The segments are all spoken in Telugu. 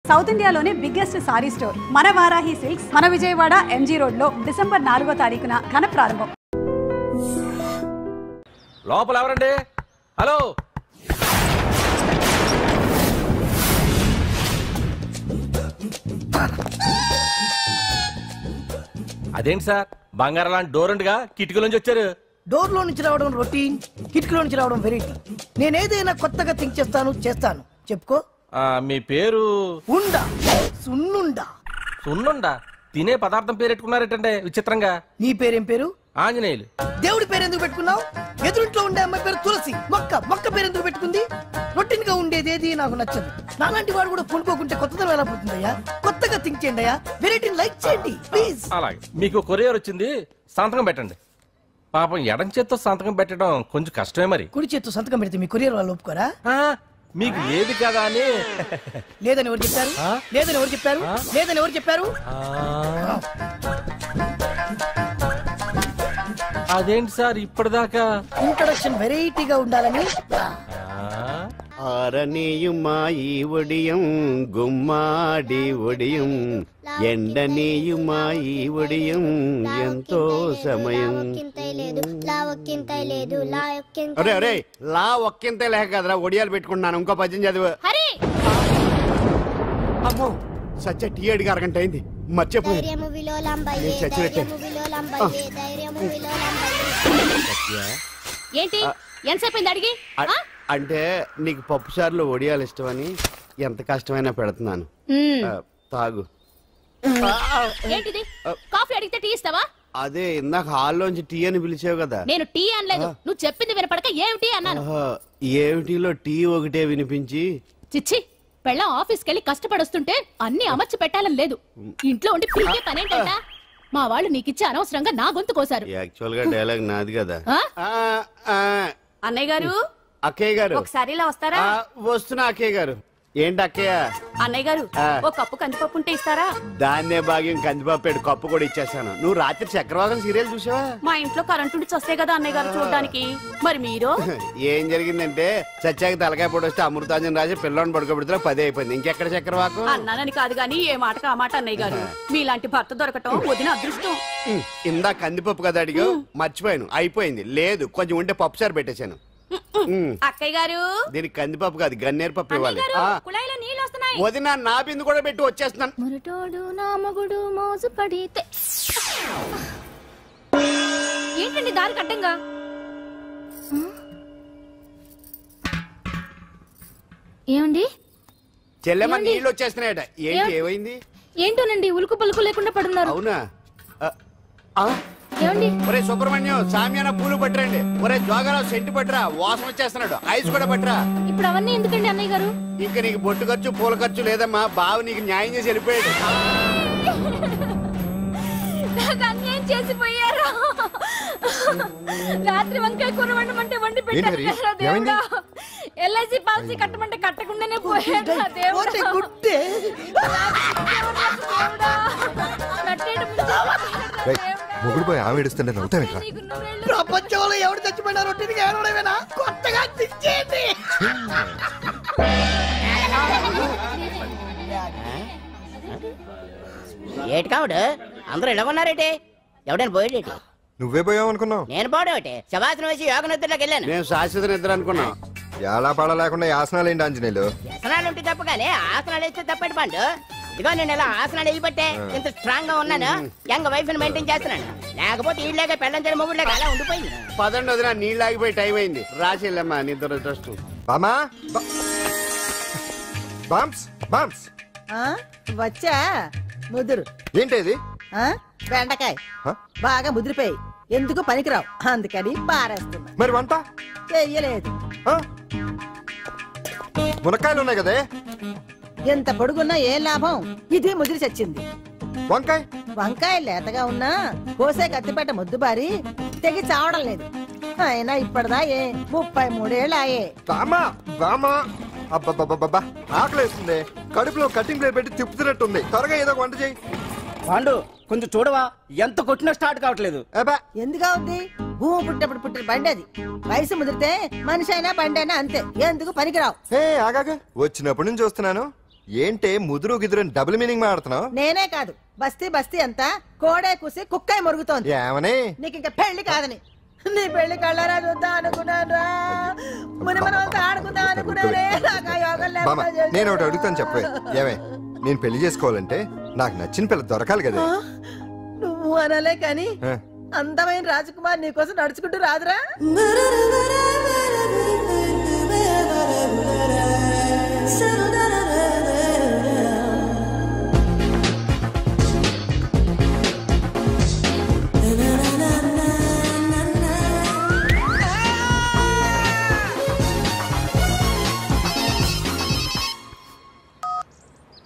సౌత్ ఇండియాలోనే బిగ్గెస్ట్ సారీ స్టోర్ మన వారాహి సిల్క్స్ మన విజయవాడ ఎంజీ రోడ్ లో డిసెంబర్ 4వ తారీఖున ఘన ప్రారంభం. లోపల ఎవరండి? హలో, అదేంటి సార్ బంగారం లాంటి డోర్ ఉండగా కిటికీలోంచి వచ్చారు? డోర్ లో నుంచి రావడం రొటీన్, కిటికీలో నుంచి రావడం వెరైటీ. నేనేదైనా కొత్తగా థింక్ చేస్తాను. చెప్పుకో. మీ పేరు? ఉండా. సున్నుండా. సున్నుండా? తినే పదార్థం పేరు పెట్టుకున్నారేటంటే విచిత్రంగా. నీ పేరేం పేరు? ఆంజనేయులు. దేవుడి పేరు ఎందుకు పెట్టుకున్నావు? ఎదురింట్లో ఉండే అమ్మాయి పేరు తులసి. మొక్క పేరు ఎందుకు పెట్టుకుంది? రొటీన్ గా ఉండేది ఏది నాకు నచ్చదు. నాలాంటి వాడు కూడా కొనుక్కోకుంటే కొత్తదనం ఎలా పోతుందయ్యా? కొత్తగా థింక్ చేయండి అయ్యా, వెరైటీని లైక్ చేయండి ప్లీజ్. అలాగే, మీకు కొరియర్ వచ్చింది, సంతకం పెట్టండి. పాపం ఎడం చేత్తో సంతకం పెట్టడం కొంచెం కష్టమే. మరి కుడి చేత్తో సంతకం పెడితే మీ కొరియర్ వాళ్ళు ఒప్పుకోరా? మీకు ఏది కదా అని. లేదని ఎవరు చెప్పారు? లేదని ఎవరు చెప్పారు? అదేంటి సార్ ఇప్పటిదాకా ఇంట్రడక్షన్ వెరైటీగా ఉండాలని. ఆరనీయుమాయి ఒడియం గుమ్మాడి ఒడియం ఎండనీయుమాయి ఒడియం ఎంతో సమయం. అరే అరే, లా ఒక్కింతే లేక కదరా ఒడియాలు పెట్టుకుంటున్నాను. ఇంకో పద్యం చదువు. అమ్మో, సత్య టీ అడిగి అరగంట అయింది, మర్చిపోయి ఏంటి ఎంతసేపు అడిగి? అంటే నీకు పప్పు సార్లు ఒడియాలు ఇష్టమని ఎంత కష్టమైనా పెడుతున్నాను, తాగు. ఏంటిది? కాఫీ అడిగితే టీ ఇస్తావా? అదే ఇందాక హాల్లోంచి టీ అని పిలిచావు కదా. నేను టీ అనలేదు, నువ్వు చెప్పింది వినపడక ఏమిటి అన్నాను. ఏమిటిలో టీ ఒకటే వినిపించి. చిచ్చి, పెళ్ళం ఆఫీస్కి వెళ్ళి కష్టపడొస్తుంటే అన్ని అమర్చి పెట్టాలని లేదు. ఇంట్లో ఉండి పీకే పనేంటంట? మా వాళ్ళు నీకిచ్చి అనవసరంగా నా గొంతు కోసారు. యాక్చువల్ గా డైలాగ్ నాది కదా. అన్నయ్య గారు, అక్కయ్య గారు ఒకసారి ఇలా వస్తారా? వస్తున్నా అక్కయ్య గారు. ఏంటి అక్కయ్య? అన్నయ్య గారు, ఒక కప్పు కందిపప్పు ఉంటే ఇస్తారా? దాన్నే భాగ్యం కందిపప్పు కప్పు కూడా ఇచ్చేసాను. నువ్వు రాత్రి చక్రవాకం సీరియల్ చూసావా? మా ఇంట్లో కరెంటు ఉండి వస్తే కదా అన్నయ్య గారు చూడడానికి. మరి మీరు? ఏం జరిగిందంటే సత్యాకి తలకాయ పొడి వస్తే అమృతాంజన్ రాజు పిల్లని పడుకోబెడితే 10 అయిపోయింది. ఇంకెక్కడ చక్రవాకం? అన్నానని కాదు గానీ ఏ మాటకు ఆ మాట అన్నయ్య గారు. మీలాంటి భర్త దొరకటం వదిన అదృష్టం. ఇందా కందిపప్పు కదా అడిగా, మర్చిపోయాను. అయిపోయింది. లేదు, కొంచెం ఉంటే పప్పు సార్ పెట్టేశాను. అక్కయ్య గారు, దీనికి కందిపప్పు కాదు గన్నేరు పప్పు ఇవ్వాలి. కుళాయిలో నీళ్ళు వస్తున్నాయి. వదిన నా బిందు కూడా పెట్టి వచ్చేస్తున్నాను. మురటోడు నా మగుడు మోజు పడితే. ఏంటండి దారి కట్టంగా? ఏమండి? చెల్లెమ్మ నీళ్ళు వచ్చేస్తున్నాయట. ఏంటి ఏమైంది? ఏంటోనండి ఉలుకు పలుకు లేకుండా పడున్నారు. అవునా? ఏమండి? ఒరే సుబ్రహ్మణ్యం, సామ్యాన పూలు పట్టరండి. ఒరే జోగారావు సెంటు పట్టరా, వాసన వచ్చేస్తున్నాడు. ఐస్ కూడా పట్టరా. ఇప్పుడు అవన్నీ ఎందుకండి అన్నయ్య గారు? ఇంకా నీకు బొట్టు ఖర్చు పూల ఖర్చు లేదమ్మా. బావు నీకు న్యాయం చేసి వెళ్ళిపోయాడు. అన్యాయం చేసిపోయారు. రాత్రి వంకాయ కూర వండమంటే వండి పెట్టారు. ఎల్ఐసి పాలసీ కట్టమంటే కట్టకుండానే పోయాడు. మొగుడు పోయి ఆమె ఏడుస్తుంటే నవ్వుతావేంట్రా? ప్రపంచంలో ఎవరు చచ్చిపోయినా రొట్టెని ఏడవడమేనా? కొత్తగా తెచ్చేయండి. ఏటి కావుడు అందరూ ఇలా ఉన్నారేటి? ఎవడైనా పోయేటి? నువ్వే పోయావు అనుకున్నావు. నేను పోవడం శవాసనం వేసి యోగ నిద్రలోకి వెళ్ళాను. నేను శాశ్వత నిద్ర అనుకున్నా. ఎలా పడ లేకుండా ఆసనాలు ఏంటి ఆంజనేయులు? ఆసనాలు ఉంటే తప్ప కానీ ఆసనాలు వేస్తే తప్పటి పండు. ఇదిగో నేను ఇలా ఆసనాలు వేయబట్టే ఇంత స్ట్రాంగ్ గా ఉన్నాను. యంగ్ వైఫ్ ని మెయింటైన్ చేస్తున్నాను. లేకపోతే ఇళ్ళగా పెళ్ళంచని మొగుడులాగా అలా ఉండిపోయింది. పదండి వదిన, నీళ్ళు ఆగిపోయి టైం అయింది. రాసేళ్ళమ్మా నిద్ర ట్రస్ట్. బామా బామ్స్ బామ్స్ వచ్చా ముదురు. ఏంటది? బెండకాయ బాగా ముదిరిపోయి ఎందుకు పనికిరావు, అందుకని పారేస్తున్నా. మరి వంట చెయ్యలేదు. మునక్కాయలు ఉన్నాయి కదే. ఎంత పొడుగున్నా ఏం లాభం, ఇది ముదిరి చచ్చింది. వంకాయ లేతగా ఉన్నా కోసే కత్తిపేట ముద్దు బారి తెగి చావడం లేదు. అయినా ఇప్పటిదా 33 ఏళ్ళాయే. ఆకలేస్తుంది. కడుపులో కటింగ్ ప్లేట్ పెట్టి తిప్పుతున్నట్టుంది. త్వరగా ఏదో వంట చేయి. పాండు కొంచెం చూడవా, ఎంత కొట్టినా స్టార్ట్ కావట్లేదు. ఎందుకు అవుద్ది? భూమి పుట్టినప్పుడు పుట్టిన బండి అది. వయసు ముదిరితే మనిషి అయినా బండి అయినా అంతే. ఎందుకు పనికిరావు. ఆగాగా వచ్చినప్పటి నుంచి చూస్తున్నాను. ఏంటే ముదురు గిదురు డబుల్ మీనింగ్ మాడుతున్నావు? నేనే కాదు బస్తీ బస్తీ అంతా కోడే కూసి కుక్కాయి మురుగుతోంది. ఏమని? నీకు ఇంకా పెళ్లి కాదని. నీ పెళ్లి కళ్ళరా చూద్దాం అనుకున్నారా, ముని మనవలతో ఆడుకుందాం అనుకున్నారే. నాకు ఆ యోగం బామ్మ, లేకుండా నేను ఒకటి అడుగుతాను చెప్పే. ఏమే, నేను పెళ్లి చేసుకోవాలంటే నాకు నచ్చిన పిల్ల దొరకాలి కదా. నువ్వు అనలే కాని ఆ. అందమైన రాజకుమార్ నీకోసం నడుచుకుంటూ రాదురా.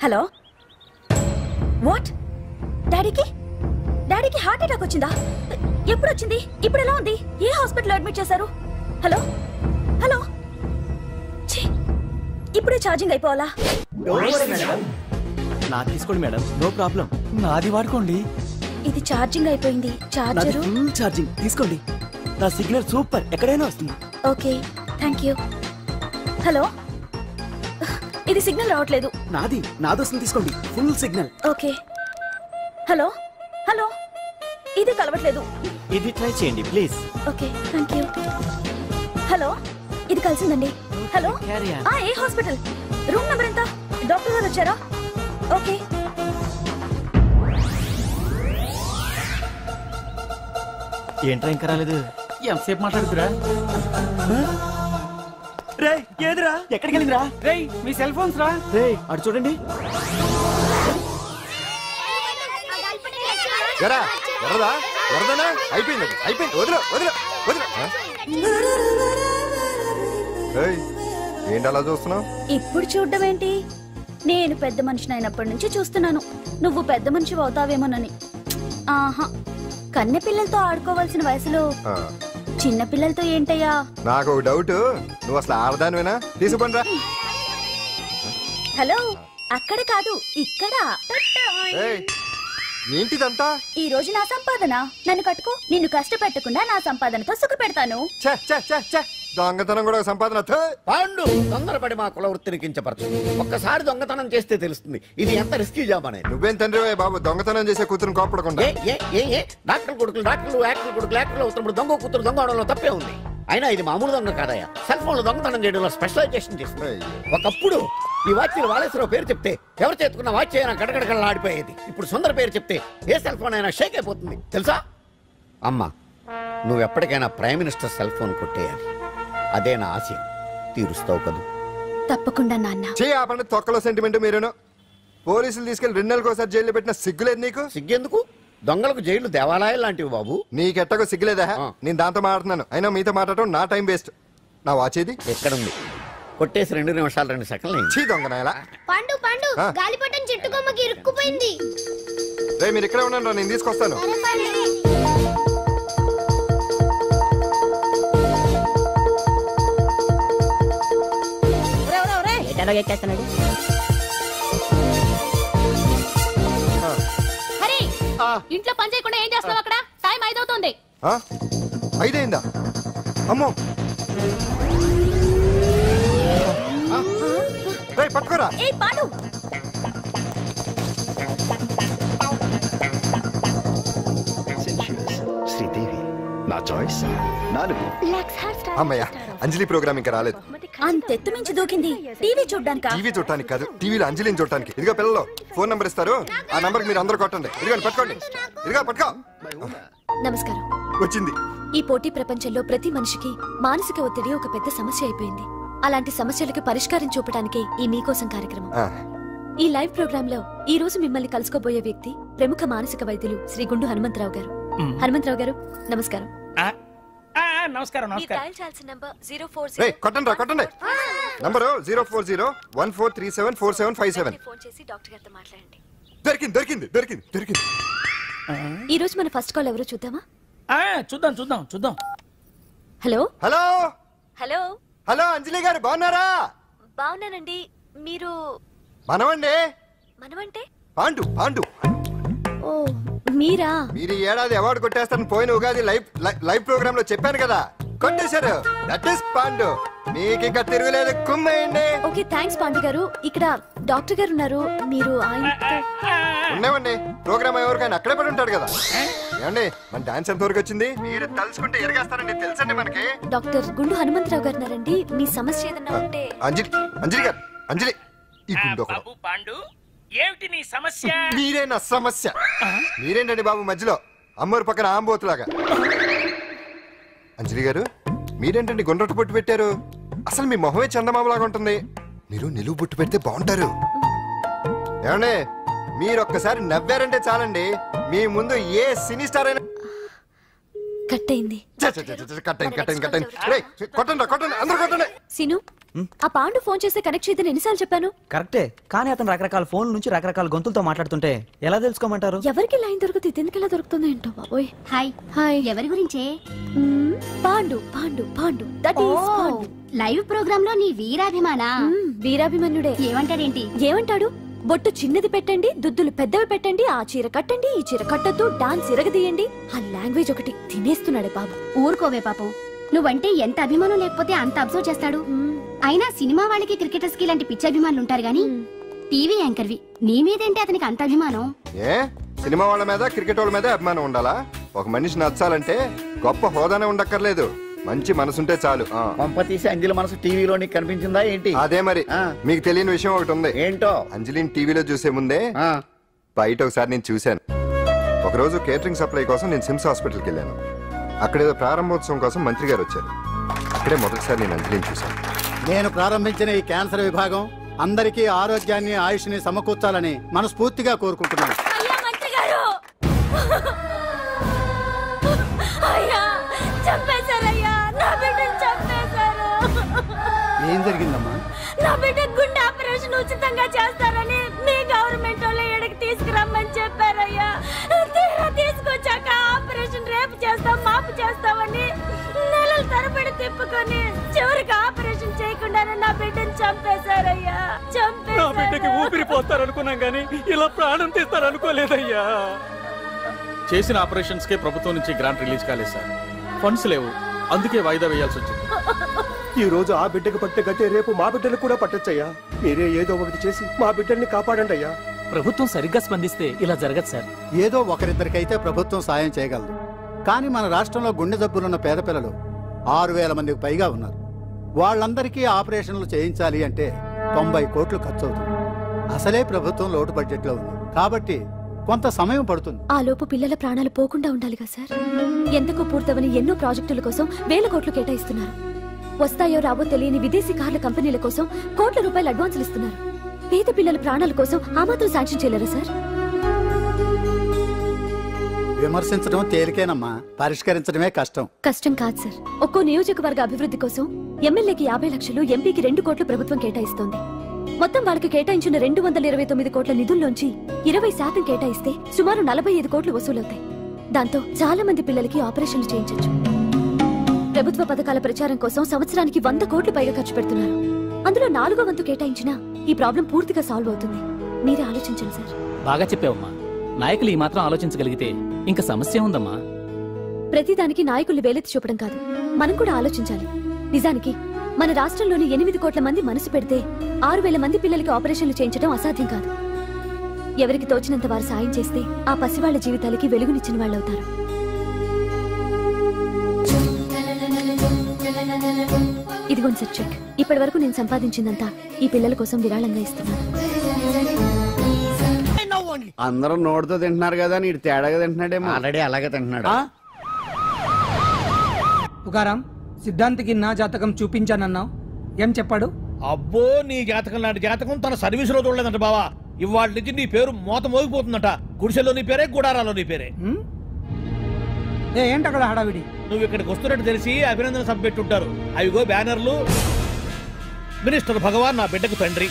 Hello, what? డాడీకి హార్ట్ అటాక్ వచ్చిందా? ఎప్పుడు వచ్చింది? ఇప్పుడు ఎలా ఉంది? ఏ హాస్పిటల్ అడ్మిట్ చేశారు? హలో హలో, ఛీ, ఇప్పుడే ఛార్జింగ్ అయిపోవాలా? నా తీసుకోండి మేడం, నో ప్రాబ్లం. నాది వాడుకోండి. ఇది ఛార్జింగ్ అయిపోయింది. నాది చార్జరు ఫుల్ ఛార్జింగ్, తీసుకోండి. నా సిగ్నల్ సూపర్, ఎక్కడైనా వస్తుంది. Okay, thank you. హలో, ఇది సిగ్నల్ రావట్లేదు. నాది వస్తుంది, తీసుకోండి. Full signal. Okay. Hello hello, ఇది కలవట్లేదు. ఇది ట్రై చేయండి please. Okay, thank you. Hello, ఇది కలిసిందండి. Hello, Carry on. ఏ హాస్పిటల్? రూమ్ నెంబర్ ఎంత? డాక్టర్ గారు వచ్చారా? ఓకే. ఏంట్రా ఇంకా రాలేదు? ఎంతసేపు మాట్లాడుతురా? రే ఏదిరా, ఎక్కడికి వెళ్ళిందిరా? రే మీ సెల్ ఫోన్స్ రా. రే అటు చూడండి. ఎరా ఎర్రదా ఎర్రదనా? అయిపోయింది వదిలే వదిలే వదిలే. ఏయ్, ఏంటి అలా చూస్తున్నావు? ఇప్పుడు చూడ్డం ఏంటి? నేను పెద్ద మనిషిని అయినప్పటి నుంచి చూస్తున్నాను. నువ్వు పెద్ద మనిషి అవుతావేమోనని. ఆహా, కన్నె పిల్లలతో ఆడుకోవాల్సిన వయసులో చిన్న పిల్లలతో ఏంటయ్యా? నాకు ఒక డౌట్, నువ్వు అసలు ఆడదానివేనా? తీసుకుంటా. హలో, అక్కడ కాదు ఇక్కడ. ఏంటిదంతా? ఈ రోజు నా సంపాదన. నన్ను కట్టుకో. నిన్ను కష్టపెట్టకుండా నా సంపాదనతో సుఖ పెడతాను. దొంగతనం కూడా సంపాదన. పాండు, తొందరపడి మా కుల వృత్తిని కించపరచు. ఒక్కసారి దొంగతనం చేస్తే తెలుస్తుంది ఇది ఎంత రిస్కీ జాబ్ అనేది. నువ్వేం తండ్రి బాబు, దొంగతనం చేసే కూతురు కోపడకుండా. డాక్టర్ కొడుకులు డాక్టర్లు, యాక్టర్ కొడుకులు యాక్టర్లు అవుతున్నప్పుడు దొంగ కూతురు దొంగ అవడంలో తప్పే ఉంది. అయినా ఇది మామూలు దొంగ కాదయ్యా. సెల్ ఫోన్ లో దొంగతనం చేయడంలో స్పెషలైజేషన్ చేస్తుంది. ఒకప్పుడు ఈ వాచ్లు వాలేశ్వరరావు పేరు చెప్తే ఎవరు చేతుకున్న వాచ్ అయినా గడగడగడలా ఆడిపోయేది. ఇప్పుడు సుందర పేరు చెప్తే ఏ సెల్ ఫోన్ అయినా షేక్ అయిపోతుంది తెలుసా? అమ్మా, నువ్వు ఎప్పటికైనా ప్రైమ్ మినిస్టర్ సెల్ ఫోన్ కొట్టేయాలి. అదే నా ఆశ. తీరుస్తావు కదూ? తప్పకుండా నాన్న. ఆపండి, తొక్కలో సెంటిమెంట్ మీరేను. పోలీసులు తీసుకెళ్లి 2 నెలలకోసారి జైల్లో పెట్టిన సిగ్గులేదు నీకు? సిగ్గెందుకు? దొంగలకు జైలు దేవాలయాలు లాంటివి బాబు. నీకెట్టకు సిగ్గులేదా? నేను దాంతో మాట్లాడుతున్నాను, అయినా మీతో మాట్లాడటం నా టైం వేస్ట్. నా వాచ్ ఏది? ఎక్కడుంది? కొట్టేసి 2 నిమిషాలు 2 సెకండ్లు. చీ దొంగనాయలా. పండు పండు, గాలిపటం చెట్టు కొమ్మకి ఇరుక్కుపోయింది. రే మీరు ఇక్కడే ఉన్నాను, నేను తీసుకొస్తాను. ఎక్కేస్తున్నాడు. హరి, ఇంట్లో పని చేయకుండా ఏం చేస్తావు అక్కడ? టైం 5 అవుతుంది. 5 అయిందా? అమ్మో, పట్టుకోరా. శ్రీదేవి నా చాయిస్ 4. అమ్మయ్య, అంజలి ప్రోగ్రామ్ ఇంకా రాలేదు. అంతెత్తు మించి దూకింది. టీవీ చూడ్డానికా? టీవీ చూడటానికి కాదు, టీవీలో అంజలిని చూడటానికి. ఇదిగో పిల్లలు, ఫోన్ నంబర్ ఇస్తారు, ఆ నంబర్ మీరు అందరూ కొట్టండి. ఇదిగోండి పట్టుకోండి. ఇదిగో పట్టుకో. నమస్కారం. వచ్చింది. ఈ పోటీ ప్రపంచంలో ప్రతి మనిషికి మానసిక ఒత్తిడి ఒక పెద్ద సమస్య అయిపోయింది. అలాంటి సమస్యలకు పరిష్కారం చూపడానికి ఈ మీకోసం కార్యక్రమం. ఈ లైవ్ ప్రోగ్రామ్ లో ఈ రోజు మిమ్మల్ని కలుసుకోబోయే వ్యక్తి ప్రముఖ మానసిక వైద్యులు శ్రీ గుండు హనుమంతరావు గారు. హనుమంతరావు గారు, నమస్కారం. నమస్కారం. కొట్టండి రా, కొట్టండి. నంబరు 04014374757. ఫోన్ చేసి డాక్టర్ గారితో మాట్లాడండి. దొరికింది దొరికింది దొరికింది దొరికింది. ఈ రోజు మన ఫస్ట్ కాల్ ఎవరో చూద్దామా? చూద్దాం. హలో హలో హలో హలో, అంజలి గారు బాగున్నారా? బాగున్నానండి. మీరు? మనమండి. మనమంటే? పాండు. పాండు ఓ, మీరా? మీరు ఈ ఏడాది అవార్డు కొట్టేస్తారని పోయిన ఉగాది లైవ్ ప్రోగ్రామ్ లో చెప్పాను కదా, కొట్టేశారు. That is Pandu. మీకు ఇంకా తిరుగులేదు, కుమ్మేయండి. ఓకే, థ్యాంక్స్ పాండు గారు. ఇక్కడ డాక్టర్ గారు ఉన్నారు, మీరు ఉన్నామండి. ప్రోగ్రామ్ ఎవరికైనా అక్కడే పడి ఉంటాడు కదా. ఏమండి మన డాన్స్ ఎంత వరకు వచ్చింది? మీరు తలుచుకుంటే ఎరగేస్తారండి, తెలుసండి మనకి. డాక్టర్ గుండు హనుమంతరావు గారు ఉన్నారండి, మీ సమస్య ఏదన్నా ఉంటే. అంజలి గారు, అంజలి ఈ గుండు పాండు ఏమిటి నీ సమస్య? మీరే నా సమస్య. మీరేంటండి బాబు మధ్యలో అమ్మోరు పక్కన ఆంబోతులాగా? అంజలి గారు మీరేంటండి గుండ్రటి బొట్టు పెట్టారు? అసలు మీ మొహమే చందమామలాగా ఉంటుంది. మీరు నిలువు బొట్టు పెడితే బాగుంటారు. ఏమండి మీరు ఒక్కసారి నవ్వారంటే చాలండి, మీ ముందు ఏ సినీ స్టార్ అయినా కట్టయింది. సీను, ఆ పాండు ఫోన్ చేస్తే కనెక్ట్ చేయదని ఎన్నిసార్లు చెప్పాను? కరెక్టే, కానీ అతను రకరకాల ఫోన్ల నుంచి రకరకాల గొంతులతో మాట్లాడుతుంటే ఎలా తెలుసుకోమంటారు? ఎవరికి లైన్ దొరుకుతుంది, ఎందుకు ఎలా దొరుకుతుందో ఏంటో బాబోయ్. హాయ్ హాయ్, ఎవరి గురించే? Pandu Pandu Pandu, that is Pandu. Live program లో నీ వీరాభిమానా? వీరాభిమన్యుడే. ఏమంటాడేంటి? ఏమంటాడు? బొట్టు చిన్నది పెట్టండి, దుద్దులు పెద్దవి పెట్టండి, ఆ చీర కట్టండి, ఈ చీర కట్టద్దు, డాన్స్ ఇరగదీయండి. ఆ లాంగ్వేజ్ ఒకటి తినేస్తున్నాడే బాబు. ఊరుకోవే పాపం, నువ్వంటే ఎంత అభిమానం లేకపోతే అంత అబ్జర్వ్ చేస్తాడు. అయినా సినిమా వాళ్ళకి క్రికెటర్స్ కి ఇలాంటి పిచ్చి అభిమానులు ఉంటారు గానీ టీవీ యాంకర్వి నీ మీదేంటి అతనికి అంత అభిమానం? ఏ సినిమా వాళ్ళ మీద క్రికెట్ వాళ్ళ మీద అభిమానం ఉండాలా? ఒక మనిషి నచ్చాలంటే గొప్ప హోదానే ఉండక్కర్లేదు, మంచి మనసుంటే చాలు. పంప తీసి అంజలి మనసు టీవీలో నీకు కనిపించిందా ఏంటి? అదే మరి. మీకు తెలియని విషయం ఒకటి ఉంది. ఏంటో? అంజలిని టీవీలో చూసే ముందే బయట ఒకసారి నేను చూశాను. ఒకరోజు కేటరింగ్ సప్లై కోసం నేను సిమ్స్ హాస్పిటల్కి వెళ్ళాను. అక్కడేదో ప్రారంభోత్సవం కోసం మంత్రి గారు వచ్చారు. అక్కడే మొదటిసారి నేను అంజలిని చూశాను. నేను ప్రారంభించిన ఈ క్యాన్సర్ విభాగం అందరికీ ఆరోగ్యాన్ని ఆయుష్ని సమకూర్చాలని మనస్ఫూర్తిగా కోరుకుంటున్నాను. ఏం జరిగిందమ్మా? నా బిడ్డ గుండె ఆపరేషన్ ఉచితంగా చేస్తారని మీ గవర్నమెంట్ వాళ్ళు ఎడకి తీసుకురమ్మని చెప్పారయ్యా. తీరా తీసుకొచ్చాక ఆపరేషన్ రేపు చేస్తాం మాపు చేస్తామని నెలల తరబడి తిప్పుకొని చివరికి ఆపరేషన్ చేయకుండానే నా బిడ్డను చంపేశారయ్యా. నా బిడ్డకి ఊపిరి పోస్తారనుకున్నాం గానీ ఇలా ప్రాణం తీస్తారనుకోలేదయ్యా. చేసిన ఆపరేషన్స్ కే ప్రభుత్వం నుంచి గ్రాంట్ రిలీజ్ కాలేదు సార్, ఫండ్స్ లేవు, అందుకే వాయిదా వేయాల్సి వచ్చింది. ఈ రోజు ఆ బిడ్డకు పట్టే గతే రేపు మా బిడ్డలు కూడా పట్టొచ్చయ్యా. మీరే ఏదో ఒకటి చేసి మా బిడ్డల్ని కాపాడండి అయ్యా. ప్రభుత్వం సరిగ్గా స్పందిస్తే ఇలా జరగదు సార్. ఏదో ఒకరిద్దరికైతే ప్రభుత్వం సాయం చేయగలదు, కానీ మన రాష్ట్రంలో గుండె జబ్బులున్న పేద పిల్లలు 6,000 మందికి పైగా ఉన్నారు. వాళ్ళందరికీ ఆపరేషన్లు చేయించాలి అంటే 90 కోట్లు ఖర్చు అవుతుంది. అసలే ప్రభుత్వం లోటు బడ్జెట్ లో ఉంది కాబట్టి కొంత సమయం పడుతుంది. ఆ లోపు పిల్లల ప్రాణాలు పోకుండా ఉండాలిగా సార్. ఎంతకు పూర్తవని ఎన్నో ప్రాజెక్టుల కోసం 1000 కోట్లు కేటాయిస్తున్నారు. వస్తాయో రావో తెలియని విదేశీ కార్ల కంపెనీల కోసం కోట్ల రూపాయలు అడ్వాన్సులు ఇస్తున్నారు. పేద పిల్లల ప్రాణాల కోసం ఆ మాత్రం శాంక్షన్ చేయలేరా సార్? విమర్శించడం తేలికేనమ్మా, పరిష్కరించడమే కష్టం. కష్టం కాదు సార్. ఒక్కో నియోజకవర్గ అభివృద్ధి కోసం ఎమ్మెల్యేకి 50 లక్షలు, ఎంపీకి 2 కోట్లు ప్రభుత్వం కేటాయిస్తోంది. మొత్తం వాళ్ళకి కేటాయించిన 229 కోట్ల నిధుల్లోంచి 20% కేటాయిస్తే సుమారు 45 కోట్లు వసూలవుతాయి. దాంతో చాలా మంది పిల్లలకి ఆపరేషన్లు చేయించొచ్చు. ప్రభుత్వ పథకాల ప్రచారం కోసం సంవత్సరానికి 100 కోట్లు పైగా ఖర్చు పెడుతున్నారు. అందులో 4వ వంతు కేటాయించినా ఈ ప్రాబ్లం పూర్తిగా సాల్వ్ అవుతుంది. మీరే ఆలోచించండి సార్. బాగా చెప్పావమ్మా. నాయకులు ఈ మాత్రం ఆలోచించగలిగితే ఇంకా సమస్య ఉందమ్మా. ప్రతిదానికి నాయకులు వేలెత్తి చూపడం కాదు, మనం కూడా ఆలోచించాలి. నిజానికి మన రాష్ట్రంలోని 8 కోట్ల మంది మనసు పెడితే 6,000 మంది పిల్లలకి ఆపరేషన్లు చేయించడం అసాధ్యం కాదు. ఎవరికి తోచినంత వారు సాయం చేస్తే ఆ పసివాళ్ల జీవితాలకి వెలుగునిచ్చిన వాళ్ళవుతారు. ఇదిగోండి సార్ చెక్. ఇప్పటి వరకు నేను సంపాదించిందంతా ఈ పిల్లల కోసం విరాళంగా ఇస్తున్నాను. అందరూ నోటితో తింటున్నారు కదా, నీడు తేడాగా తింటున్నాడేమో. ఆల్రెడీ అలాగే తింటున్నాడు. తుకారాం, సిద్ధాంతికి నా జాతకం చూపించానన్నావు, ఏం చెప్పాడు? అబ్బో, నీ జాతకం లాంటి జాతకం తన సర్వీస్ లో చూడలేదంట బావా. ఇవాళ నుంచి నీ పేరు మోత మోగిపోతుందట. గుడిసెలో నీ పేరే, గుడారాలో నీ పేరే. ఏంటి అక్కడ హడావిడి? నువ్వు ఇక్కడికి వస్తున్నట్టు తెలిసి అభినందన సభ పెట్టుంటారు. అవిగో బ్యానర్లు. మినిస్టర్ భగవాన్ నా బిడ్డకు తండ్రి.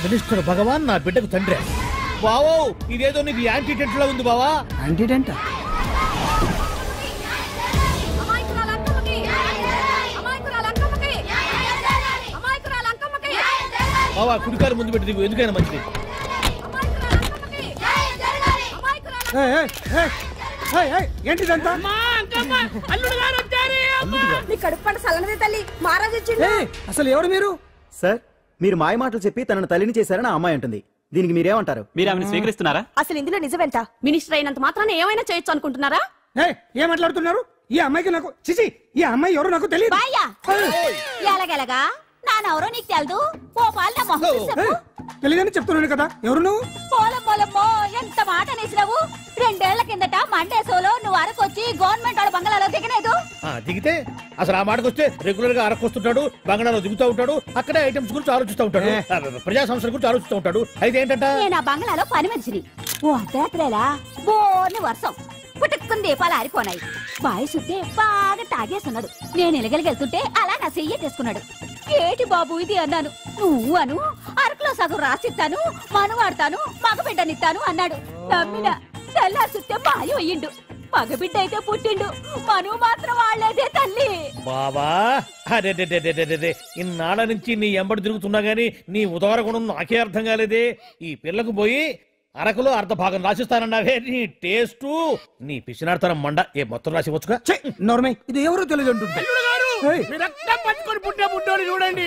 మినిస్టర్ భగవాన్ నా బిడ్డకు తండ్రి. బావో, ఇదేదో నీకు యాంటీటెంట్ లా ఉంది బావా. యాంటీటెంట్? బావా, కుడికారు ముందు పెట్టి దిగు, ఎందుకైనా మంచిది. ఏంటిదంతా? నీ కడుపు పంట సల్లనదే తల్లి, మహారాజు వచ్చిండు. అసలు ఎవరు మీరు? సార్, మీరు మాయ మాటలు చెప్పి తనను తల్లిని చేశారని ఆ అమ్మాయి అంటుంది. దీనికి మీరేమంటారు? మీరు ఆమెను స్వీకరిస్తున్నారా? అసలు ఇందులో నిజమేంట? మినిస్టర్ అయినంత మాత్రాన్ని ఏమైనా చేయొచ్చు అనుకుంటున్నారా? ఏం మాట్లాడుతున్నారు? ఈ అమ్మాయికి నాకు చిచి, ఈ అమ్మాయి ఎవరు నాకు తెలియదు. ఎలాగెలగా నానెవరో నీకు తెలదు. ఓ పాల మొహం చెప్పు. తెలియదని చెప్తున్నాను కదా. ఎవరు నువ్వు? పోలమ్మో ఎంత మాట అనేసినావు. 2 ఏళ్ల కిందట మండే సోలో నువ్వు అరకొచ్చి గవర్నమెంట్ వాళ్ళ బంగ్లాలో దిగలేదు. దిగితే అసలు ఆ మాటకు వస్తే రెగ్యులర్ గా అరకొస్తుంటాడు, బంగాళాలో దిగుతూ ఉంటాడు, అక్కడే ఐటమ్స్ గురించి ఆలోచిస్తూ ఉంటాడు, ప్రజా సంస్థల గురించి ఆలోచిస్తూ ఉంటాడు. అయితే ఏంటంట, నేను ఆ బంగ్లాలో పని మనిషిని. ఓ అర్ధరాత్రేలా బోర్ని వర్షం పుట్టుకుని దీపాలు ఆరిపోనాయి. బాయ్ సుట్టే బాగా తాగేస్తున్నాడు. నేను ఎలగలిగెళ్తుంటే అలా నా చెయ్యి తీసుకున్నాడు. ఏటి బాబు ఇది అన్నాను. నువ్వు అను అరకులో సగం రాసిస్తాను, మను వాడతాను, మగబిడ్డనిస్తాను అన్నాడు. నమ్మిన తెల్లారి సుట్టే బాయ్ అయ్యిండు. మగబిడ్డ అయితే పుట్టిండు, మను మాత్రం వాళ్లేదే తల్లి. బాబా అరే ఇన్నాళ్ళ నుంచి నీ ఎంబడి తిరుగుతున్నా గానీ నీ ఉదార గుణం నాకే అర్థం కాలేదే. ఈ పిల్లకు పోయి అరకులో అర్ధ భాగం రాసిస్తానన్నావే. నీ టేస్టు నీ పిచ్చినాడతనం మండ. ఏ మొత్తం రాసివచ్చుగా. నోర్మై, ఇది ఎవరో తెలియదు అంటుంటే రక్తం పట్టుకొని పుట్టే పుట్టోడు చూడండి.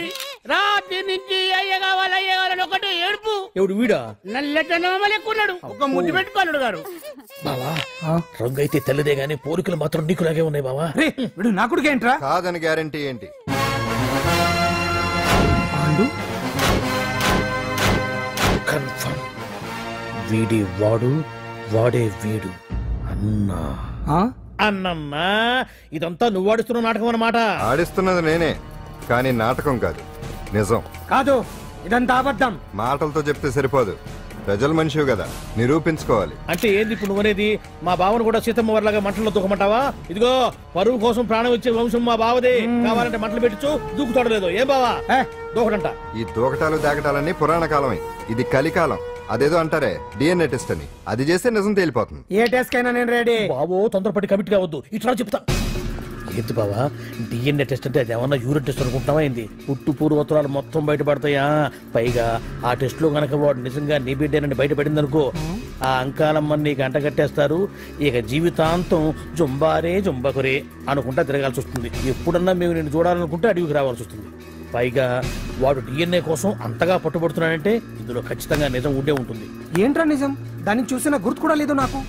రాత్రి నుంచి అయ్య కావాలని ఒకటే ఏడుపు. ఎవడు వీడా? నల్లెక్కున్నాడు. ఒక ముద్దు పెట్టుకోలేడు గారు. బావా రంగు అయితే తెల్లదే గానీ పోలికలు మాత్రం నీకులాగే ఉన్నాయి బావా. వీడు నా కొడుకేంట్రా? కాదని గ్యారంటీ ఏంటి? కన్ఫర్మ్ వీడి వాడు, వాడే వీడు. అన్నా అన్నమ్మా, ఇదంతా నువ్వు ఆడిస్తున్న నాటకం అన్నమాట. ఆడిస్తున్నది నేనే, కానీ నాటకం కాదు, నిజం కాదు. ఇదంతా అబద్ధం. మాటలతో చెప్తే సరిపోదు, ప్రజల మనిషివి కదా, నిరూపించుకోవాలి. అంటే ఏంది ఇప్పుడు నువ్వనేది? మా బావను కూడా సీతమ్మ వారిలాగా మంటల్లో దూకమంటావా? ఇదిగో పరువు కోసం ప్రాణం ఇచ్చే వంశం మా బావదే. కావాలంటే మంటలు పెట్టచ్చు, దూకుతాడు లేదు. ఏం బావా దూకడంట? ఈ దూకటాలు దాకటాలన్నీ పురాణ కాలమే, ఇది కలికాలం. అదేదో అంటారే డిఎన్ఏ టెస్ట్ అని, అది చేస్తే నిజం తేలిపోతుంది. ఏ టెస్ట్ కైనా నేను రెడీ. బాబో తొందరపడి కమిట్ కావద్దు, ఇట్లా చెప్తా. ఏంటి బావా డిఎన్ఏ టెస్ట్ అంటే? అది ఏమన్నా యూరిన్ టెస్ట్ అనుకుంటావా ఏంది? పుట్టు పూర్వోత్తరాలు మొత్తం బయటపడతాయా? పైగా ఆ టెస్ట్ లో గనక వాడు నిజంగా నీ బిడ్డేనని బయటపడింది అనుకో, ఆ అంకాలమ్మని నీకు అంటగట్టేస్తారు. ఇక జీవితాంతం జుంబారే జుంబకురే అనుకుంటా తిరగాల్సి వస్తుంది. ఎప్పుడన్నా మేము నేను చూడాలనుకుంటే అడవికి రావాల్సి వస్తుంది. పైగా వాడు డిఎన్ఏ కోసం అంతగా పట్టుబడుతున్నాడంటే ఇందులో ఖచ్చితంగా నిజం ఉండే ఉంటుంది. ఏంట్రా నిజం? దాన్ని చూసిన గుర్తు కూడా లేదు నాకు.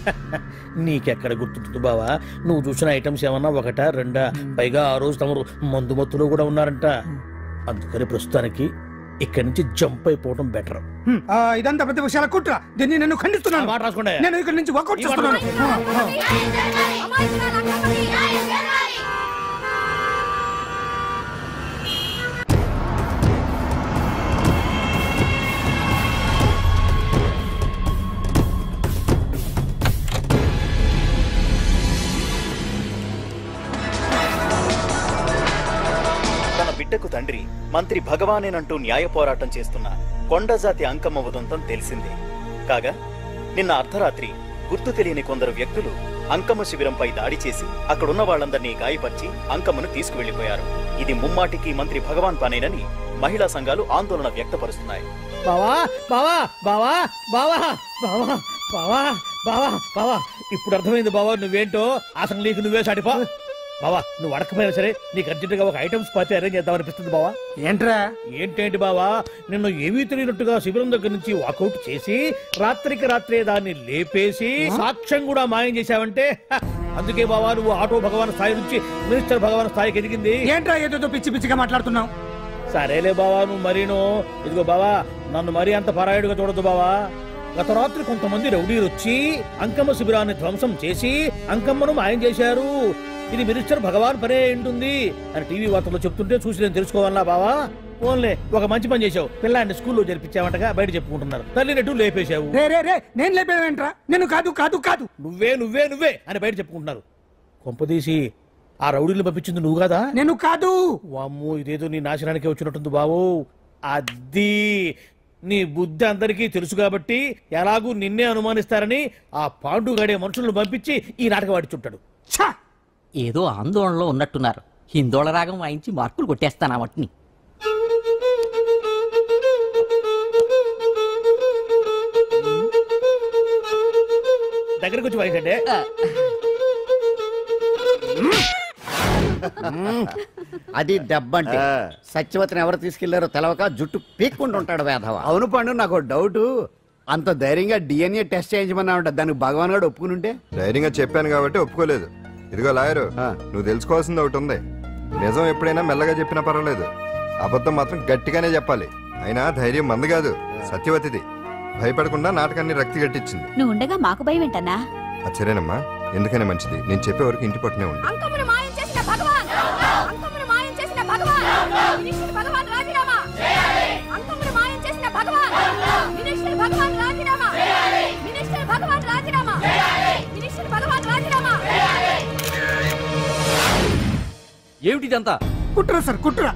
నీకెక్కడ గుర్తుంటుంది బావా? నువ్వు చూసిన ఐటమ్స్ ఏమన్నా ఒకటా రెండా? పైగా ఆ రోజు తమరు మందు మత్తులో కూడా ఉన్నారంట. అందుకని ప్రస్తుతానికి ఇక్కడి నుంచి జంప్ అయిపోవడం బెటర్. ఇదంతా పెద్ద విషయాల కుట్ర. దీన్ని నేను ఖండిస్తున్నాను. మాట రాసుకోండి. నేను ఇక్కడి నుంచి వర్కౌట్ చేస్తున్నాను. బిడ్డకు తండ్రి మంత్రి భగవానేనంటూ న్యాయ పోరాటం చేస్తున్న కొండజాతి అంకమ్మ ఉదంతం తెలిసిందే. కాగా నిన్న అర్ధరాత్రి గుర్తు తెలియని కొందరు వ్యక్తులు అంకమ్మ శిబిరంపై దాడి చేసి అక్కడున్న వాళ్ళందరినీ గాయపరిచి అంకమ్మను తీసుకువెళ్లిపోయారు. ఇది ముమ్మాటికి మంత్రి భగవాన్ పనేనని మహిళా సంఘాలు ఆందోళన వ్యక్తపరుస్తున్నాయి. బావా బావా బావా బావా బావా బావా బావా బావా ఇప్పుడు అర్థమైంది బావా నువ్వేంటో. అసలు నీకు నువ్వే సాటిపో బావా. నువ్వు అడకపోయినా సరే నీకు అర్జెంట్ గా ఒక ఐటమ్స్ పార్టీ అరేంజ్ చేద్దాం అనిపిస్తుంది బావా. ఏంట్రా? ఏంటేంటి బావా, నిన్ను ఏమీ తెలియనట్టుగా శిబిరం దగ్గర నుంచి వాకౌట్ చేసి రాత్రికి రాత్రే దాన్ని లేపేసి సాక్ష్యం కూడా మాయం చేశావంటే అందుకే బావా నువ్వు ఆటో భగవాన్ స్థాయి నుంచి మినిస్టర్ భగవాన్ స్థాయికి ఎదిగింది. ఏంట్రా ఏదో పిచ్చి పిచ్చిగా మాట్లాడుతున్నావు? సరేలే బావా నువ్వు మరీను. ఇదిగో బావా నన్ను మరీ అంత పరాయుడుగా చూడద్దు బావా. గత రాత్రి కొంతమంది రౌడీలు వచ్చి అంకమ్మ శిబిరాన్ని ధ్వంసం చేసి అంకమ్మను మాయం చేశారు. ఇది మినిస్టర్ భగవాన్ పనే ఉంటుంది అని టీవీ వార్తల్లో చెప్తుంటే చూసి నేను తెలుసుకోవాలా బావా. ఓన్లే ఒక మంచి పని చేశావు, పిల్లాన్ని స్కూల్లో జరిపించావంటగా బయట చెప్పుకుంటున్నారు. తల్లినట్టు లేపేశావు. నేను లేపేవేంట్రా? నేను కాదు కాదు కాదు నువ్వే నువ్వే నువ్వే అని బయట చెప్పుకుంటున్నారు. కొంపదీసి ఆ రౌడీలు పంపించింది నువ్వు కాదా? నేను కాదు. వామ్మో ఇదేదో నీ నాశనానికే వచ్చినట్టుంది బావు. అది నీ బుద్ధి అందరికీ తెలుసు కాబట్టి ఎలాగూ నిన్నే అనుమానిస్తారని ఆ పాండుగాడే మనుషులను పంపించి ఈ నాటకం ఆడిచుంటాడు. ఏదో ఆందోళనలో ఉన్నట్టున్నారు. హిందోళ రాగం వాయించి మార్కులు కొట్టేస్తాను వాటిని. దగ్గరకు వచ్చి వాయించండి. అది దెబ్బంటే సత్యవతిని ఎవరు తీసుకెళ్లారో తెలవక జుట్టు పీక్కుంటూ ఉంటాడు వేధవ. అవును పండు, నాకు డౌట్. అంత ధైర్యంగా డిఎన్ఏ టెస్ట్ చేయించమన్నా ఉంటా, దానికి భగవాన్ గారు ఒప్పుకుని. ధైర్యంగా చెప్పాను కాబట్టి ఒప్పుకోలేదు. ఇదిగో లాయరు, నువ్వు తెలుసుకోవాల్సింది ఒకటి ఉంది. నిజం ఎప్పుడైనా మెల్లగా చెప్పినా పర్వాలేదు, అబద్ధం మాత్రం గట్టిగానే చెప్పాలి. అయినా ధైర్యం మంది కాదు, సత్యవతిది. భయపడకుండా నాటకాన్ని రక్తి గట్టించింది. నువ్వు ఉండగా మాకు భయం ఏంటన్నా? సరేనమ్మా, ఎందుకనే మంచిది. నేను చెప్పే వరకు ఇంటి పట్టునే ఉంది. అంకమును మాయం చేసిన భగవాన్, అంకమును మాయం చేసిన భగవాన్, వినిష్ఠుడు భగవాన్ రాజీనామా. అంకమును మాయం చేసిన భగవాన్, వినిష్ఠుడు భగవాన్ రాజీనామా. వినిష్ఠుడు భగవాన్ రాజీనామా. వినిష్ఠుడు భగవాన్ రాజీనామా. ఏమిటిదంతా? కుట్ర సార్, కుట్ర.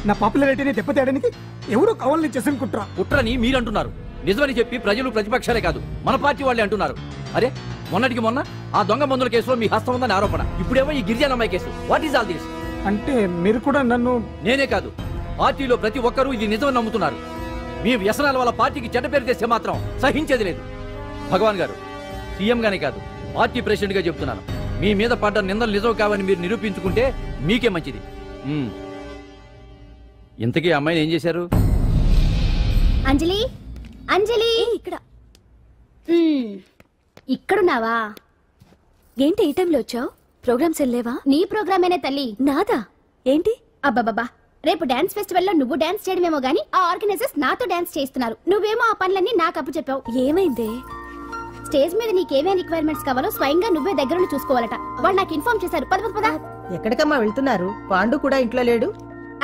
నా పాపులారిటీని దెబ్బతేయడానికి ఎవరో కావాలని చేసిన కుట్ర. కుట్రని మీరంటున్నారు, నిజమని చెప్పి ప్రజలు ప్రతిపక్షాలే కాదు మన పార్టీ వాళ్ళే అంటున్నారు. అరే మొన్నటికి మొన్న ఆ దొంగ మందుల కేసులో మీ హస్తం ఉందని ఆరోపణ, ఇప్పుడేమో ఈ గిరిజన అమ్మాయి case. What is all this? అంటే మీరు కూడా నన్ను... నేనే కాదు, పార్టీలో ప్రతి ఒక్కరూ ఇది నిజమని నమ్ముతున్నారు. మీ వ్యసనాల వల్ల పార్టీకి చెడ్డ పేరు తెస్తే మాత్రం సహించేది లేదు. భగవాన్ గారు, సీఎం గానే కాదు పార్టీ ప్రెసిడెంట్ గా చెప్తున్నాను, మీ మీద పడ్డ నిందలు నిజం కావని మీరు నిరూపించుకుంటే మీకే మంచిది. ఇంతకీ అమ్మాయిని ఏం చేశారు? అంజలి, అంజలి, ఇక్కడ ఇక్కడున్నావా? ఏంటి ఈ టైంలో వచ్చావు? ప్రోగ్రామ్స్ వెళ్ళేవా? నీ ప్రోగ్రామేనే తల్లి. నాదా? ఏంటి? అబ్బాబాబా, రేపు డాన్స్ ఫెస్టివల్ లో నువ్వు డాన్స్ చేయడమేమో గానీ ఆ ఆర్గనైజర్స్ నాతో డాన్స్ చేస్తున్నారు. నువ్వేమో ఆ పనులన్నీ నాకు అప్పు చెప్పావు. ఏమైందే? స్టేజ్ మీద నీకేమేం రిక్వైర్మెంట్స్ కావాలో స్వయంగా నువ్వే దగ్గరుండి చూసుకోవాలట. వాళ్ళు నాకు ఇన్ఫార్మ్ చేశారు. పద. ఎక్కడికమ్మా వెళ్తున్నారు? పాండు కూడా ఇంట్లో లేడు.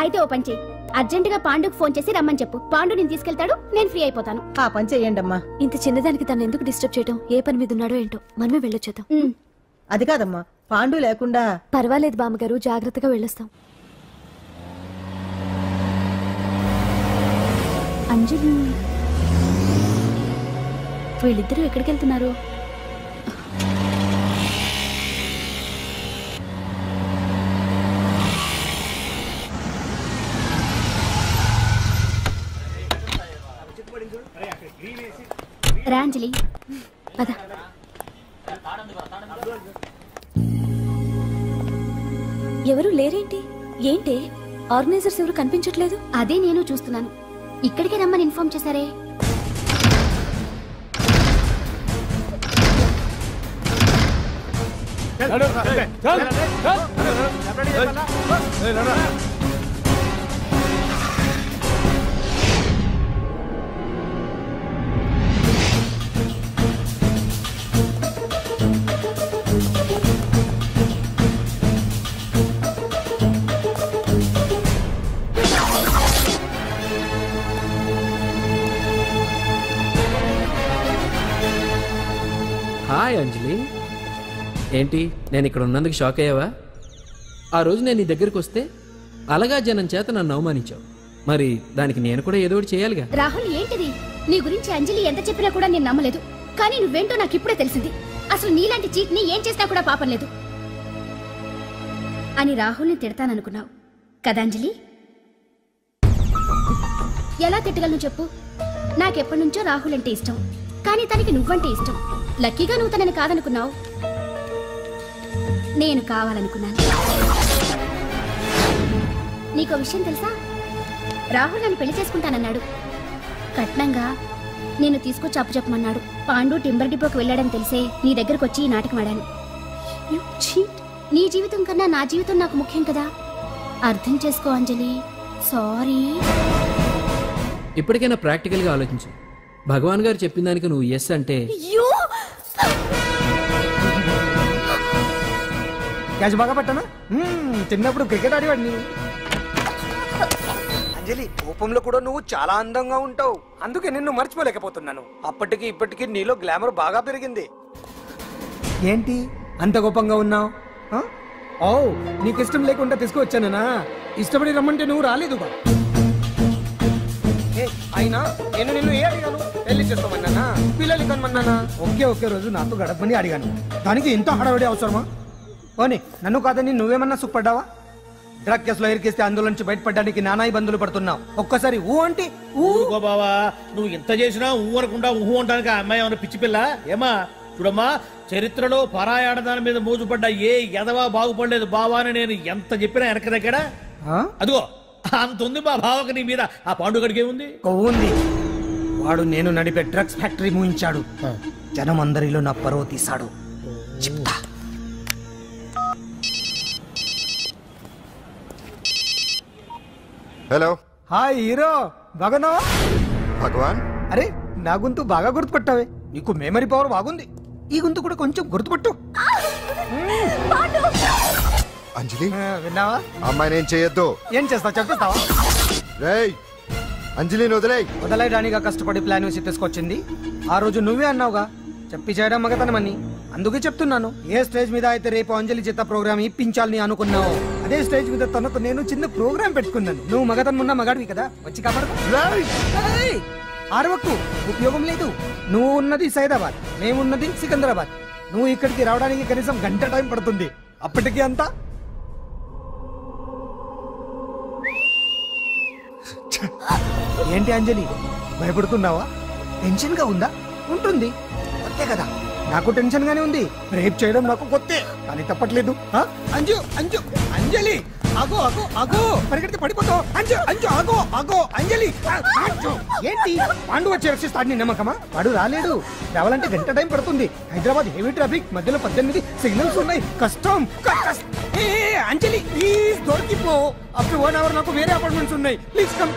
అయితే ఓ పని చెయ్యి, అర్జెంట్ గా పాండుకు ఫోన్ చేసి రమ్మని చెప్పు. పాండు నేను తీసుకెళ్తాడు, నేను ఫ్రీ అయిపోతాను. ఆ పని చెయ్యండి అమ్మా. ఇంత చిన్నదానికి తను ఎందుకు డిస్టర్బ్ చేయటం? ఏ పని మీద ఉన్నాడో ఏంటో, మనమే వెళ్ళొచ్చేద్దాం. అది కాదమ్మా, పాండు లేకుండా... పర్వాలేదు బామ్మగారు, జాగ్రత్తగా వెళ్ళొస్తాం. అంజలి, వీళ్ళిద్దరూ ఎక్కడికి వెళ్తున్నారు? రా అంజలి, పద. ఎవరు లేరేంటి? ఏంటి ఆర్గనైజర్స్ ఎవరు కనిపించట్లేదు? అదే నేను చూస్తున్నాను. ఇక్కడికే రమ్మని ఇన్ఫార్మ్ చేశారే. హాయ్ అంజలి, ఏంటి నేను ఇక్కడ ఉన్నందుకు షాక్ అయ్యావా? ఆ రోజు నేను నీ దగ్గరికి వస్తే అలగా జనం చేత నన్ను అవమానించావు, మరి దానికి నేను కూడా ఏదో ఒకటి చేయాలిగా. రాహుల్, ఏంటిది? నీ గురించి అంజలి ఎంత చెప్పినా కూడా నేను నమ్మలేదు. కానీ నువ్వేంటో నాకు ఇప్పుడే తెలిసింది. అసలు నీలాంటి చీట్ ని ఏం చేసినా కూడా పాపం లేదు అని రాహుల్ని తిడతాననుకున్నావు కదా అంజలి? ఎలా తిట్టగలను చెప్పు? నాకెప్పటి నుంచో రాహుల్ అంటే ఇష్టం, కానీ తనకి నువ్వంటే ఇష్టం. లక్కీగా నువ్వు తనని కాదనుకున్నావు, నేను కావాలనుకున్నాను. నీకో విషయం తెలుసా? రాహుల్ నన్ను పెళ్లి చేసుకుంటానన్నాడు. కట్నంగా నేను తీసుకొచ్చి అప్పు చెప్పమన్నాడు. పాండు టింబర్ డిపోకి వెళ్ళాడని తెలిసే నీ దగ్గరకు వచ్చి ఈ నాటకం ఆడాను. నీ జీవితం కన్నా నా జీవితం నాకు ముఖ్యం కదా, అర్థం చేసుకో అంజలి. సారీ. ఇప్పటికైనా ప్రాక్టికల్గా ఆలోచించు. భగవాన్ గారు చెప్పిన దానికి నువ్వు ఎస్ అంటే క్యాచ్ బాగా పట్టానా? చిన్నప్పుడు క్రికెట్ ఆడేవాడిని. అంజలి, కోపంలో కూడా నువ్వు చాలా అందంగా ఉంటావు, అందుకే నిన్ను మర్చిపోలేకపోతున్నాను. అప్పటికి ఇప్పటికి నీలో గ్లామర్ బాగా పెరిగింది. ఏంటి అంత కోపంగా ఉన్నావు? ఓ, నీకు ఇష్టం లేకుండా తీసుకువచ్చానా? ఇష్టపడి రమ్మంటే నువ్వు రాలేదుగా. అయినా నేను నిన్ను ఏ అడిగాను? పెళ్లి చేసుకోమన్నానా, పిల్లలు కనమన్నానా? ఒకే రోజు నాతో గడపని అడిగాను, దానికి ఎంతో హడావిడి అవసరమా? పోనీ నన్ను కాదని నువ్వేమన్నా సుఖపడ్డావా? డ్రగ్ కేసులో ఇరికిస్తే అందులో నుంచి బయటపడడానికి నానా ఇబ్బందులు పడుతున్నావు. ఒక్కసారి ఊ అంటే ఊరుకో బావా, నువ్వు ఎంత చేసినా ఊ అనకుండా ఊహు అంటానికి ఆ అమ్మాయి ఏమన్నా పిచ్చి పిల్ల ఏమా? చూడమ్మా, చరిత్రలో పరాయాడదాని మీద మోజుపడ్డ ఏ ఎదవా బాగుపడలేదు బావా అని నేను ఎంత చెప్పినా వెనక దగ్గర. అదిగో అంత ఉంది మా బావకి నీ మీద. ఆ పాండుగడికి ఏముంది? కొవ్వుంది. వాడు నేను నడిపే డ్రగ్స్ ఫ్యాక్టరీ మూయించాడు. జనం అందరిలో నా పరువు తీశాడు. చెప్తా. హలో. హాయ్ హీరో, బాగున్నావా? భగవాన్. అరే నా గొంతు బాగా గుర్తుపట్టావే. నీకు మెమరీ పవర్ బాగుంది. ఈ గొంతు కూడా కొంచెం గుర్తుపట్టు. అంజలి విన్నావా? అమ్మాయి ఏం చేయొద్దు. ఏం చేస్తావు చెప్పేస్తావా? రేయ్ అంజలిని వదిలేయ్. వదలయడానిగా కష్టపడి ప్లాన్ వేసి తీసుకొచ్చింది. ఆ రోజు నువ్వే అన్నావుగా చెప్పి చేయడం మగతనమని. అందుకే చెప్తున్నాను. ఏ స్టేజ్ మీద అయితే రేపు అంజలి చేత ప్రోగ్రామ్ ఇప్పించాలని అనుకున్నావు, అదే స్టేజ్ మీద తనకు నేను చిన్న ప్రోగ్రామ్ పెట్టుకున్నాను. నువ్వు మగతనం ఉన్న మగాడివి కదా, వచ్చి కాపాడు. ఆరవకు, ఉపయోగం లేదు. నువ్వు ఉన్నది సైదాబాద్, మేమున్నది సికింద్రాబాద్. నువ్వు ఇక్కడికి రావడానికి కనీసం గంట టైం పడుతుంది. అప్పటికి అంతా ఏంటి అంజలి, భయపడుతున్నావా? టెన్షన్ గా ఉందా? ఉంటుంది, కొత్తే కదా. నాకు టెన్షన్ గానే ఉంది. రేప్ చేయడం నాకు కొత్తే, కానీ తప్పట్లేదు. అంజు అంజు అంజలి ఆగో ఆగో ఆగో, పరిగెడితే పడిపోతావు. అంజు అంజు ఆగో ఆగో అంజలి. ఏంటి పాండు వచ్చి రక్షిస్తాడు నీ నమ్మకమా? వాడు రాలేడు. రావాలంటే గంట టైం పడుతుంది. హైదరాబాద్ హెవీ ట్రాఫిక్, మధ్యలో 18 సిగ్నల్స్ ఉన్నాయి. కష్టం. అంజలి ప్లీజ్ దొరికిపో. అప్పుడు 1 అవర్ నాకు వేరే అపార్ట్మెంట్స్ ఉన్నాయి. Please come.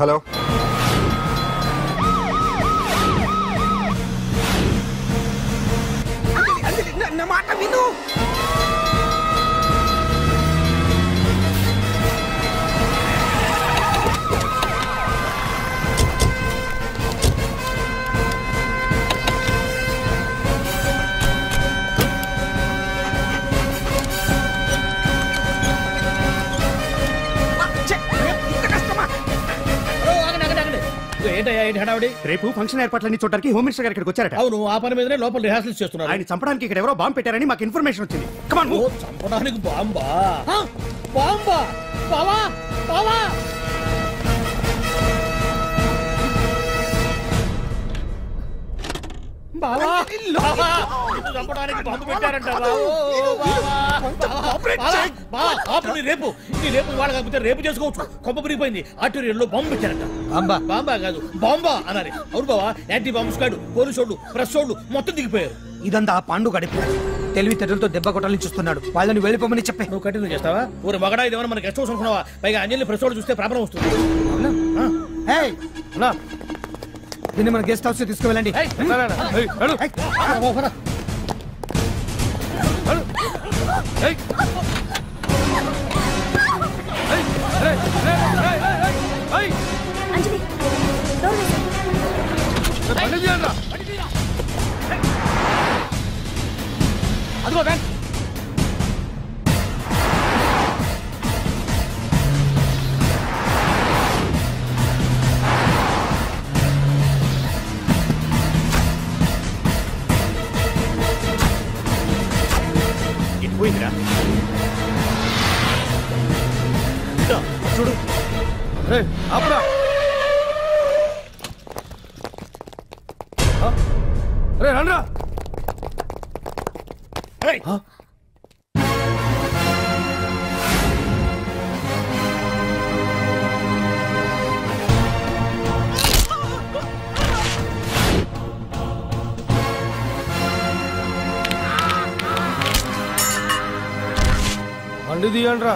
హలో. నా మాట విను. రేపు ఫంక్షన్ ఏర్పాట్లన్నీ చూడడానికి హోమ్ మినిస్టర్ గారు ఇక్కడికి వచ్చారట. అవును, ఆ పని మీదనే లోపల రిహార్సల్స్ చేస్తున్నారు. ఆయన చంపడానికి ఇక్కడ ఎవరో బాంబు పెట్టారని మాకు ఇన్ఫర్మేషన్ వచ్చింది. Come on move. చంపడానికి బాంబా? బాంబా? బావా బావా చంపడానికి బాంబు పెట్టారంట. రేపు వాళ్ళ కాకపోతే రేపు చేసుకోవచ్చు. కొమ్మ పెరిగిపోయింది. ఆర్టీరియల్లో బాంబు పెట్టారంట. బాంబా కాదు బాంబా అన్నారు. అవును బావా, యాంటీ బాంబు స్క్వాడ్, పోలీసు వాళ్ళు, ప్రెస్ వాళ్ళు మొత్తం దిగిపోయారు. ఇదంతా ఆ పాండు గడిపి తెలివితేటలతో దెబ్బ కొట్టాలని చూస్తున్నాడు. వాళ్ళని వెళ్ళిపోమని చెప్పే. నువ్వు కంటిన్యూ చేస్తావా? ఊరి మగడా ఇదేమన్నా మనకి గెస్ట్ హౌస్ అనుకున్నావా? పైగా అంజలి ప్రెస్ వాళ్ళు చూస్తే ప్రాబ్లం వస్తుంది. దీన్ని మన గెస్ట్ హౌస్ తీసుకువెళ్ళండి. అదిగో బ్యాంక్. ఇది పోయిందిరా. చూడు అప్పుడా రండ్రా. బండి తీయండ్రా.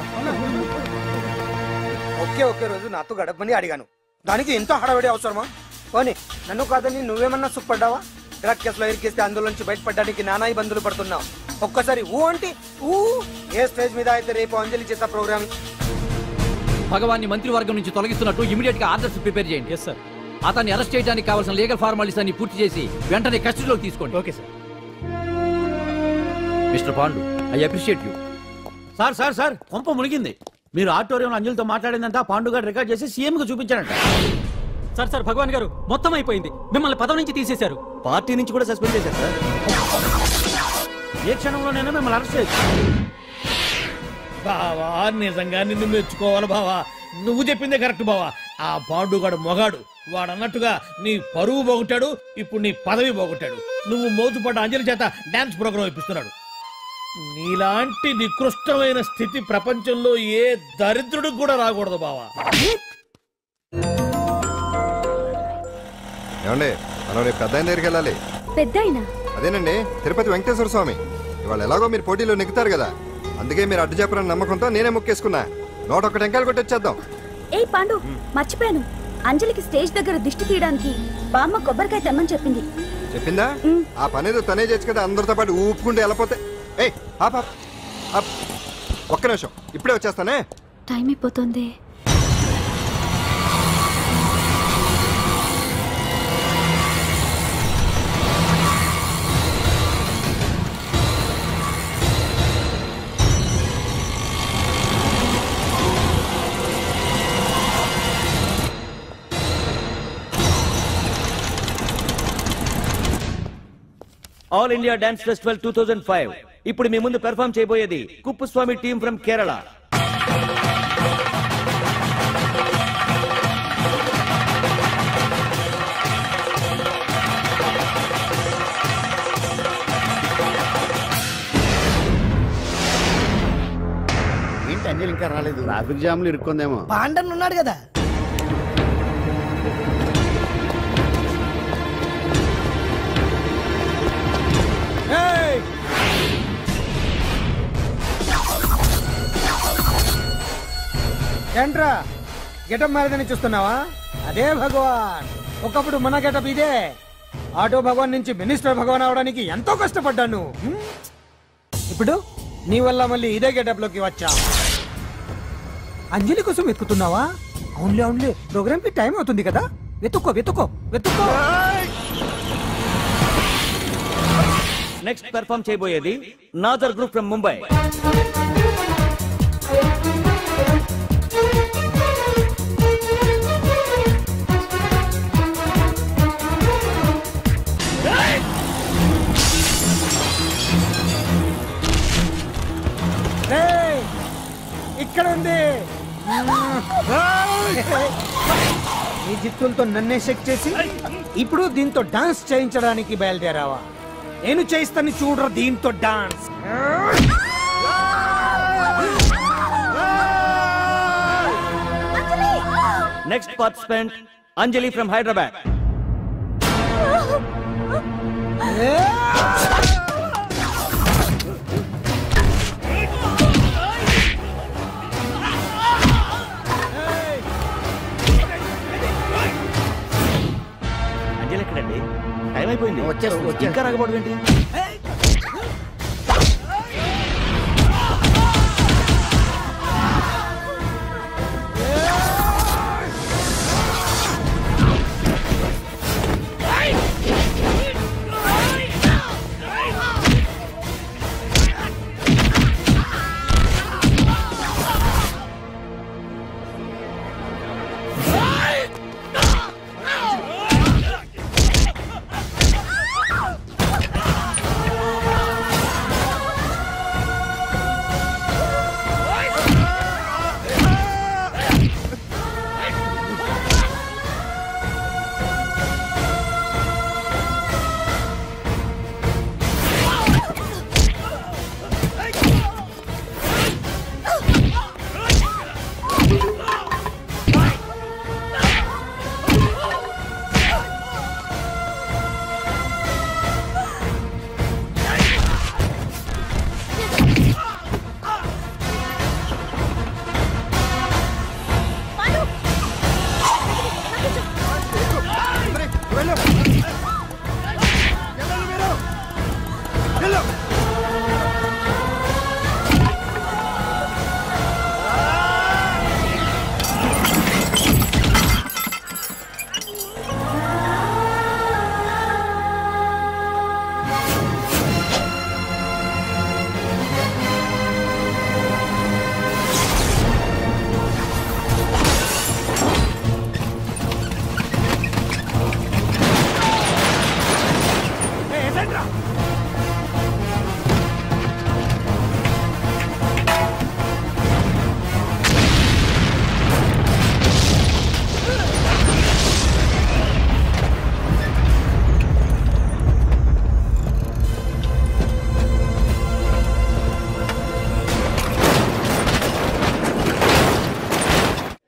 ఒకే రోజు నాతో గడపని అడిగాను, దానికి ఎంత హడావిడి అవసరమా? పోనీ నన్ను కాదని నువ్వేమన్నా సుఖపడ్డావా? డ్రగ్ కేసులో ఇరికిస్తే అందులోంచి బయటపడడానికి నానా ఇబ్బందులు పడుతున్నావు. ఒక్కసారి ఊ అంటే ఊ. ఏ స్టేజ్ మీద అయితే రేపు అంజలి చేత ప్రోగ్రామ్ భగవాన్ని మంత్రివర్గం నుంచి తొలగిస్తున్నట్టు ఇమీడియట్ గా ఆర్డర్స్ ప్రిపేర్ చేయండి. సార్, అతన్ని అరెస్ట్ చేయడానికి కావాల్సిన లీగల్ ఫార్మాలిటీస్ అన్ని పూర్తి చేసి వెంటనే కస్టడీలోకి తీసుకోండి. Okay sir. Mister Pandu, I appreciate you. Sir sir sir కొంప మునిగింది. మీరు ఆడిటోరియంలో అంజలితో మాట్లాడిందంతా పాండు గారు రికార్డ్ చేసి సీఎం కు చూపించారంట. సార్ సార్ భగవాన్ గారు మొత్తం అయిపోయింది. మిమ్మల్ని పదవి నుంచి తీసేశారు. పార్టీ నుంచి కూడా సస్పెండ్ చేశారు సార్. ఏ క్షణంలోనైనా మిమ్మల్ని అరెస్ట్ చేయొచ్చు. బావా నిజంగా నిన్ను మెచ్చుకోవాలి బావా. నువ్వు చెప్పిందే కరెక్ట్ బావా. ఆ పాండుగాడు మొగాడు. వాడన్నట్టుగా నీ పరువు పోగొట్టాడు, ఇప్పుడు నీ పదవి పోగొట్టాడు. నువ్వు మోతుపడ్డ అంజలి చేత డాన్స్ ప్రోగ్రాం ఇప్పిస్తున్నాడు. నీలాంటి నికృష్టమైన స్థితి ప్రపంచంలో ఏ దరిద్రుడికి కూడా రాకూడదు బావా. ఏమండి మనం రేపు పెద్ద ఆయన దగ్గరికి వెళ్ళాలి. పెద్దాయినా? అదేనండి, తిరుపతి వెంకటేశ్వర స్వామి. ఇవాళ ఎలాగో మీరు పోటీలో నెగ్గుతారు కదా, అందుకే మీరు అడ్డు చెప్పరని నమ్మకంతో నేనే మొక్కేసుకున్నా. 101 టెంకాయలు కొట్టి వచ్చేద్దాం. ఏ పాండు, మర్చిపోయాను. అంజలికి స్టేజ్ దగ్గర దిష్టి తీయడానికి బామ్మ కొబ్బరికాయ తెమ్మని చెప్పింది. చెప్పిందా? ఆ పనేదో తనే చేయొచ్చు కదా, అందరితో పాటు ఊపుకుంటూ వెళ్ళపోతే. ఏయ్ ఒక్క నిమిషం, ఇప్పుడే వచ్చేస్తానే. టైం అయిపోతుంది. ఆల్ ఇండియా డాన్స్ ఫెస్టివల్ 2005 ఇప్పుడు మీ ముందు పెర్ఫార్మ్ చేయబోయేది కుప్పుస్వామి టీమ్ ఫ్రమ్ కేరళ. ఏంటి అంజలి ఇంకా రాలేదు? ట్రాఫిక్ జామ్ లో ఇరుక్కుందేమో. పాండన్ ఉన్నాడు కదా. ఏంట్రా గెటప్ మారదని చూస్తున్నావా? అదే భగవాన్. ఒకప్పుడు మన గెటప్ ఇదే. ఆటో భగవాన్ నుంచి మినిస్టర్ భగవాన్ అవడానికి ఎంతో కష్టపడ్డాను. ఇప్పుడు నీ వల్ల మళ్ళీ ఇదే గెటప్ లోకి వచ్చా. అంజలి కోసం వెతుకుతున్నావా? అవునులే అవునులే, ప్రోగ్రామ్ కి టైం అవుతుంది కదా. వెతుక్కో వెతుక్కో వెతుక్కో. నెక్స్ట్ పెర్ఫార్మ్ చేయబోయేది నాదర్ గ్రూప్ ఫ్రమ్ ముంబై. ఇక్కడ ఉంది. ఈ జిత్తులతో నన్నే చెక్ చేసి ఇప్పుడు దీంతో డాన్స్ చేయించడానికి బయలుదేరావా? నేను చేయిస్తాను చూడరా దీంతో dance. Next participant Anjali from Hyderabad. Anjali ఎక్కడండి? టైం అయిపోయింది. ఇంకా రాకపోవడం ఏంటి?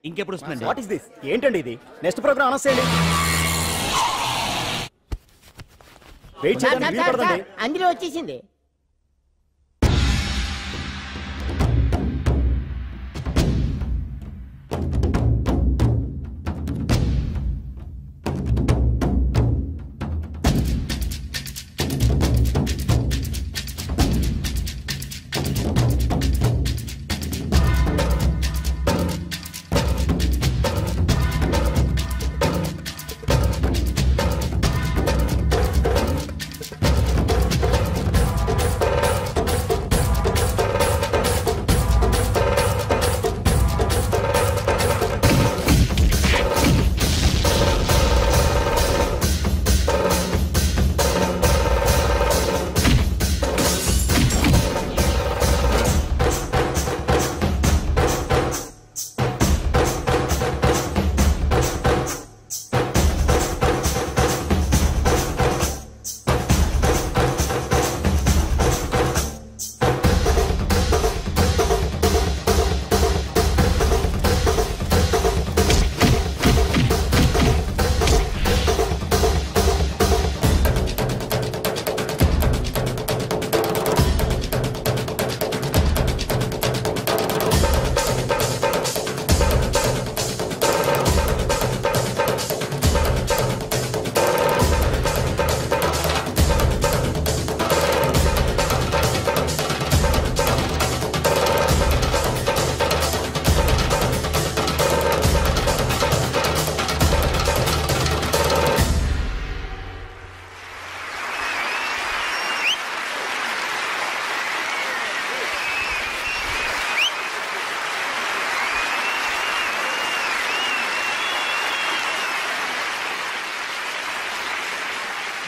ఇంకెప్పుడు వస్తుందండి? What is this? ఏంటండి ఇది? నెక్స్ట్ ప్రోగ్రామ్ అనౌన్స్ చేయండి. వెయిట్ చేయడానికి వీలు పడదండి. అందులో వచ్చేసింది.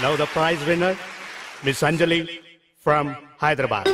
Now the prize winner, Miss Anjali from Hyderabad.